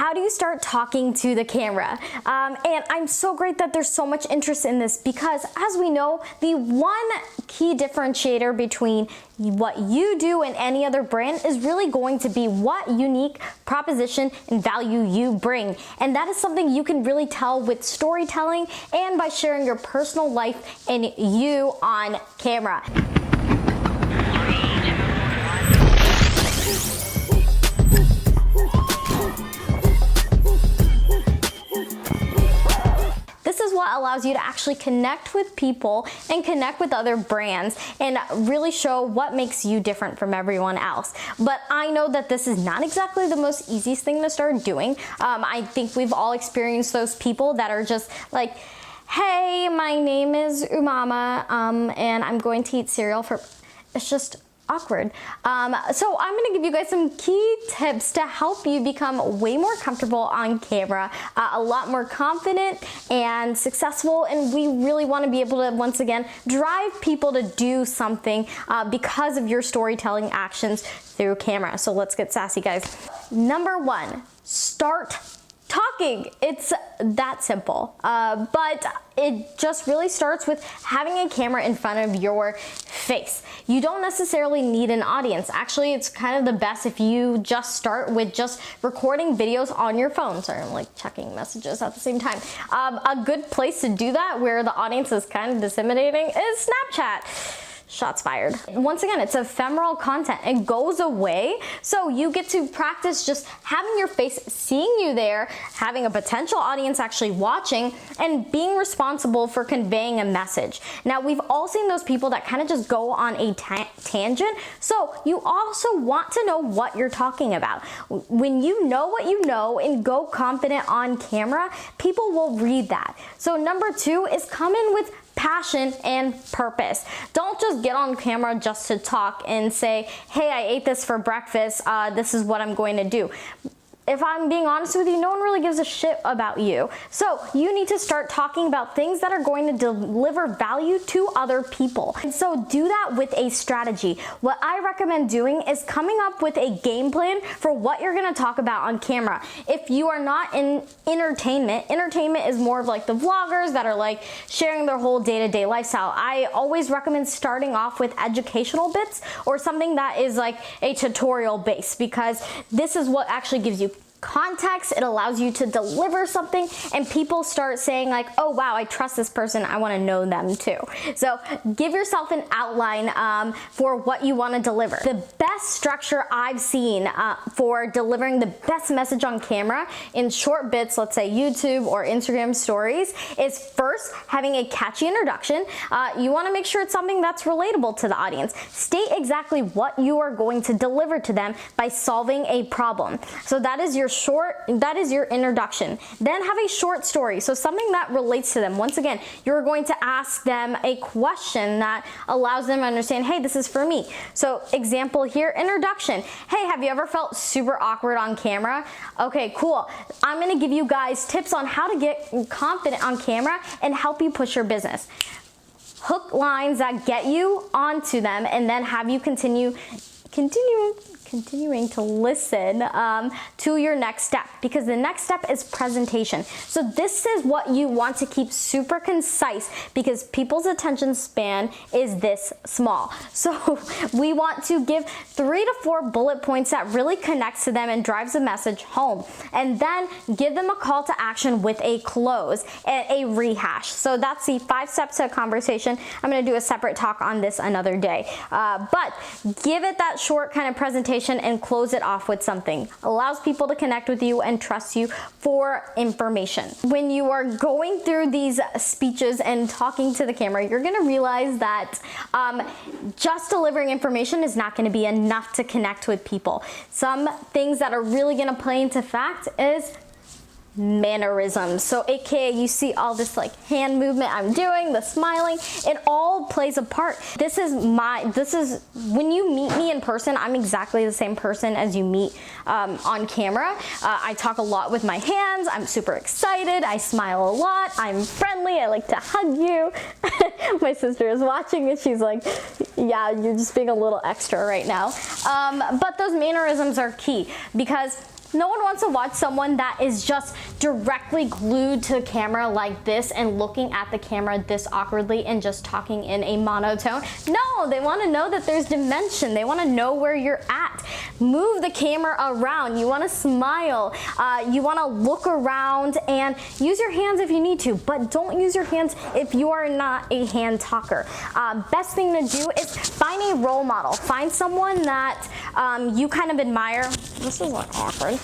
how do you start talking to the camera? And I'm so great that there's so much interest in this because, as we know, the one key differentiator between what you do and any other brand is really going to be what unique proposition and value you bring. And that is something you can really tell with storytelling and by sharing your personal life and you on camera. This is what allows you to actually connect with people and connect with other brands and really show what makes you different from everyone else. But I know that this is not exactly the most easiest thing to start doing. I think we've all experienced those people that are just like, hey, my name is Umama, and I'm going to eat cereal for, it's just awkward. So I'm gonna give you guys some key tips to help you become way more comfortable on camera, a lot more confident and successful, and we really wanna be able to, once again, drive people to do something because of your storytelling actions through camera. So let's get sassy, guys. Number one, start talking. It's that simple, but it just really starts with having a camera in front of your face. You don't necessarily need an audience. Actually, it's kind of the best if you just start with just recording videos on your phone. Sorry, I'm like checking messages at the same time. A good place to do that where the audience is kind of disseminating is Snapchat. Shots fired. Once again, it's ephemeral content. It goes away, so you get to practice just having your face, seeing you there, having a potential audience actually watching, and being responsible for conveying a message. Now, we've all seen those people that kind of just go on a tangent, so you also want to know what you're talking about. When you know what you know and go confident on camera, people will read that. So number two is come in with passion and purpose. Don't just get on camera just to talk and say, hey, I ate this for breakfast, this is what I'm going to do. If I'm being honest with you, no one really gives a shit about you. So you need to start talking about things that are going to deliver value to other people. And so do that with a strategy. What I recommend doing is coming up with a game plan for what you're gonna talk about on camera. If you are not in entertainment is more of like the vloggers that are like sharing their whole day-to-day lifestyle. I always recommend starting off with educational bits or something that is like a tutorial base, because this is what actually gives you context. It allows you to deliver something and people start saying like, oh wow, I trust this person, I want to know them too. So give yourself an outline for what you want to deliver. The best structure I've seen for delivering the best message on camera in short bits, let's say YouTube or Instagram stories, is first having a catchy introduction. You want to make sure it's something that's relatable to the audience. State exactly what you are going to deliver to them by solving a problem. So that is your introduction. Then have a short story, so something that relates to them. Once again, you're going to ask them a question that allows them to understand, hey, this is for me. So example here, introduction. Hey, have you ever felt super awkward on camera? Okay, cool. I'm gonna give you guys tips on how to get confident on camera and help you push your business. Hook lines that get you onto them and then have you continuing to listen to your next step, because the next step is presentation. So this is what you want to keep super concise, because people's attention span is this small. So we want to give 3 to 4 bullet points that really connects to them and drives the message home, and then give them a call to action with a close and a rehash. So that's the 5 steps to a conversation. I'm going to do a separate talk on this another day, but give it that short kind of presentation and close it off with something. Allows people to connect with you and trust you for information. When you are going through these speeches and talking to the camera, you're gonna realize that just delivering information is not gonna be enough to connect with people. Some things that are really gonna play into fact is mannerisms. So AKA you see all this like hand movement I'm doing, the smiling, it all plays a part. This is when you meet me in person, I'm exactly the same person as you meet on camera. I talk a lot with my hands, I'm super excited, I smile a lot, I'm friendly, I like to hug you. My sister is watching and she's like, yeah, you're just being a little extra right now. But those mannerisms are key, because No one wants to watch someone that is just directly glued to the camera like this and looking at the camera this awkwardly and just talking in a monotone. No, they want to know that there's dimension. They want to know where you're at. Move the camera around. You want to smile. You want to look around and use your hands if you need to, but don't use your hands if you are not a hand talker. Best thing to do is find a role model. Find someone that you kind of admire. This is like awkward.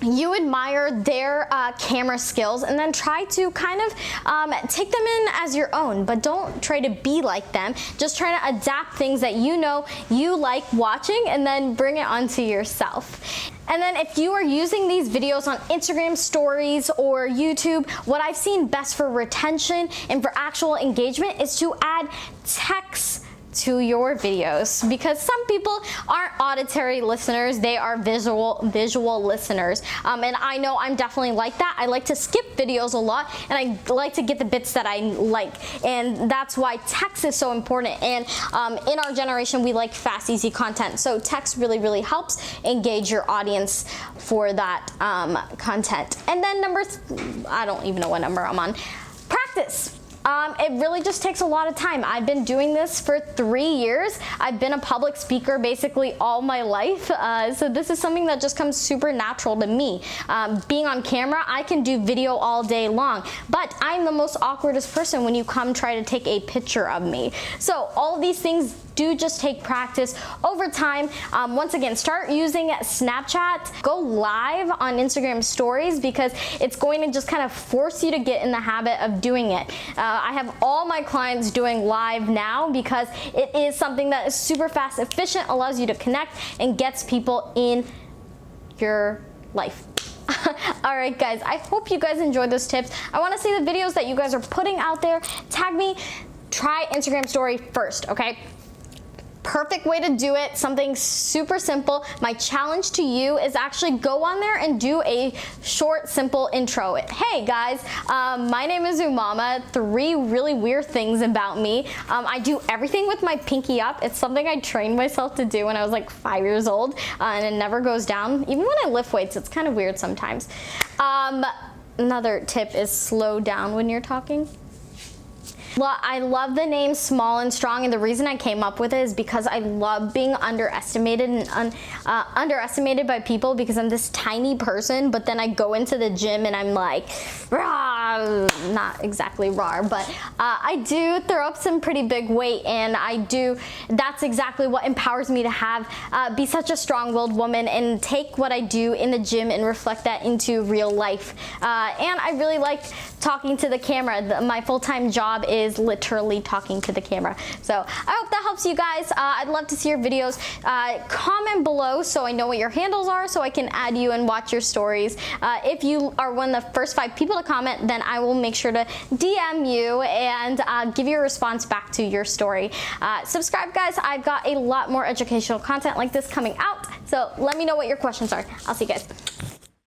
You admire their camera skills and then try to kind of take them in as your own, but don't try to be like them. Just try to adapt things that you know you like watching and then bring it onto yourself. And then if you are using these videos on Instagram stories or YouTube, what I've seen best for retention and for actual engagement is to add text to your videos, because some people aren't auditory listeners, they are visual listeners. And I know I'm definitely like that. I like to skip videos a lot and I like to get the bits that I like, and that's why text is so important. And in our generation, we like fast, easy content, so text really helps engage your audience for that content. And then I don't even know what number I'm on. Practice. It really just takes a lot of time. I've been doing this for 3 years. I've been a public speaker basically all my life. So this is something that just comes super natural to me. Being on camera, I can do video all day long, but I'm the most awkwardest person when you come try to take a picture of me. So all these things do just take practice over time. Once again, start using Snapchat. Go live on Instagram stories, because it's going to just kind of force you to get in the habit of doing it. I have all my clients doing live now because it is something that is super fast, efficient, allows you to connect, and gets people in your life. All right, guys, I hope you guys enjoyed those tips. I want to see the videos that you guys are putting out there. Tag me. Try Instagram story first, okay? Perfect way to do it, something super simple. My challenge to you is actually go on there and do a short, simple intro. Hey guys, my name is Umama. 3 really weird things about me. I do everything with my pinky up. It's something I trained myself to do when I was like 5 years old, and it never goes down. Even when I lift weights, it's kind of weird sometimes. Another tip is slow down when you're talking. Well, I love the name Small and Strong, and the reason I came up with it is because I love being underestimated and underestimated by people, because I'm this tiny person, but then I go into the gym and I'm like, rah, not exactly raw, but I do throw up some pretty big weight, and that's exactly what empowers me to be such a strong-willed woman and take what I do in the gym and reflect that into real life. And I really like talking to the camera. My full-time job is literally talking to the camera. So I hope that helps you guys. I'd love to see your videos. Comment below so I know what your handles are, so I can add you and watch your stories. If you are one of the first 5 people to comment, then I will make sure to DM you and give you a response back to your story. Subscribe, guys. I've got a lot more educational content like this coming out, so let me know what your questions are. I'll see you guys.